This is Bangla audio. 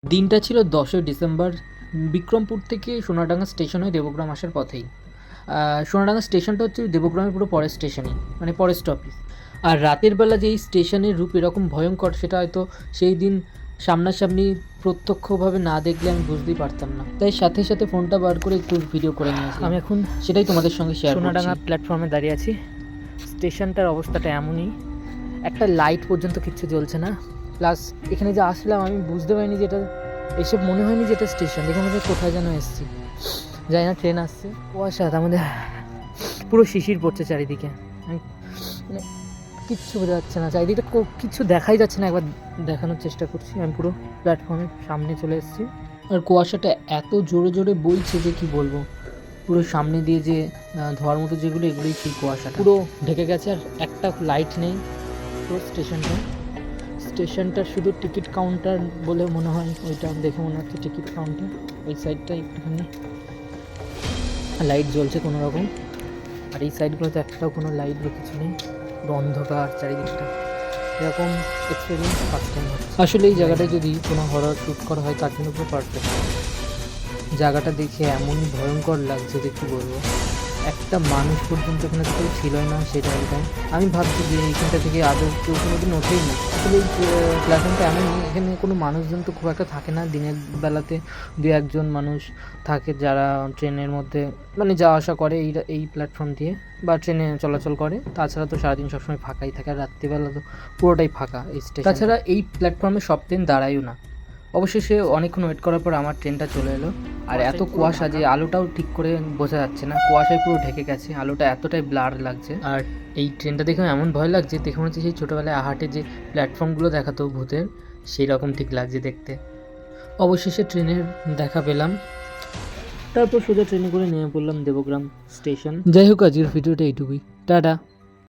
দিনটা ছিল 10ই ডিসেম্বর। বিক্রমপুর থেকে সোনাডাঙ্গা স্টেশন হয়ে দেবগ্রাম আসার পথেই। সোনাডাঙ্গা স্টেশনটা হচ্ছে দেবগ্রামের পুরো পরের স্টেশনই, মানে ফরেস্ট অফিস। আর রাতের বেলা যে এই স্টেশনের রূপ এরকম ভয়ঙ্কর, সেটা হয়তো সেই দিন সামনাসামনি প্রত্যক্ষভাবে না দেখলে আমি বুঝতেই পারতাম না। তাই সাথে সাথে ফোনটা বার করে একটু ভিডিও করে নিয়েছি। আমি এখন সেটাই তোমাদের সঙ্গে শেয়ার করছি। সোনাডাঙ্গা প্ল্যাটফর্মে দাঁড়িয়ে আছি। স্টেশনটার অবস্থাটা এমনই, একটা লাইট পর্যন্ত কিচ্ছু জ্বলছে না। প্লাস এখানে যে আসলাম আমি বুঝতে পারিনি যে এটা, এসব মনে হয়নি যে এটা স্টেশন। দেখে মনে হয় কোথায় যেন এসেছি, যাই না, ট্রেন আসছে, কুয়াশা, তার মধ্যে পুরো শিশির পড়ছে চারিদিকে। আমি মানে কিচ্ছু বোঝা যাচ্ছে না, চারিদিকটা কিছু দেখাই যাচ্ছে না। একবার দেখানোর চেষ্টা করছি। আমি পুরো প্ল্যাটফর্মের সামনে চলে এসেছি, আর কুয়াশাটা এত জোরে জোরে বইছে যে কি বলবো। পুরো সামনে দিয়ে যে ধোয়ার মতো যেগুলো, এগুলোই সেই কুয়াশাটা পুরো ঢেকে গেছে। আর একটা লাইট নেই পুরো স্টেশনটার শুধু টিকিট কাউন্টার বলে মনে হয়, ওইটা দেখে মনে হচ্ছে টিকিট কাউন্টার। ওই সাইডটা একটুখানি লাইট জ্বলছে কোনো রকম, আর এই সাইডগুলোতে একটাও কোনো লাইট বা কিছু নেই, পুরো অন্ধকার চারিদিকটা। এরকম এক্সপিরিয়েন্স ফার্স্ট টাইম হচ্ছে। আসলে এই জায়গাটায় যদি কোনো হরর শ্যুট করা হয় তার জন্য পুরো পারফেক্ট। জায়গাটা দেখে এমনই ভয়ঙ্কর লাগছে যে কী বলবো। একটা মানুষ পর্যন্ত এখানে তো কেউ ছিলই না সেই টাইমটায়। আমি ভাবছি যে এইখানটা থেকে আদৌ কেউ কোনোদিন ওঠেই না। আসলে এই প্ল্যাটফর্মটা এমন, এখানে কোনো মানুষজন তো খুব একটা থাকে না। দিনের বেলাতে দু একজন মানুষ থাকে যারা ট্রেনের মধ্যে মানে যাওয়া আসা করে এই প্ল্যাটফর্ম দিয়ে, বা ট্রেনে চলাচল করে। তাছাড়া তো সারাদিন সবসময় ফাঁকাই থাকে, আর রাত্রিবেলা তো পুরোটাই ফাঁকা এই স্টেশন। তাছাড়া এই প্ল্যাটফর্মে সব ট্রেন দাঁড়ায়ও না। অবশেষে অনেকক্ষণ ওয়েট করার পর আমার ট্রেনটা চলে এলো। আর এত কুয়াশা যে আলোটাও ঠিক করে বোঝা যাচ্ছে না, কুয়াশায় পুরো ঢেকে গেছে, আলোটা এতটাই ব্লার লাগছে। আর এই ট্রেনটা দেখে এমন ভয় লাগছে, দেখে মনে হচ্ছে সেই ছোটোবেলায় আহাটে যে প্ল্যাটফর্মগুলো দেখাতো ভূতের, সেই রকম ঠিক লাগছে দেখতে। অবশেষে ট্রেনের দেখা পেলাম, তারপর সোজা ট্রেনে করে নেমে পড়লাম দেবগ্রাম স্টেশন। যাই হোক, আজকের ভিডিওটা এইটুকুই। টাটা।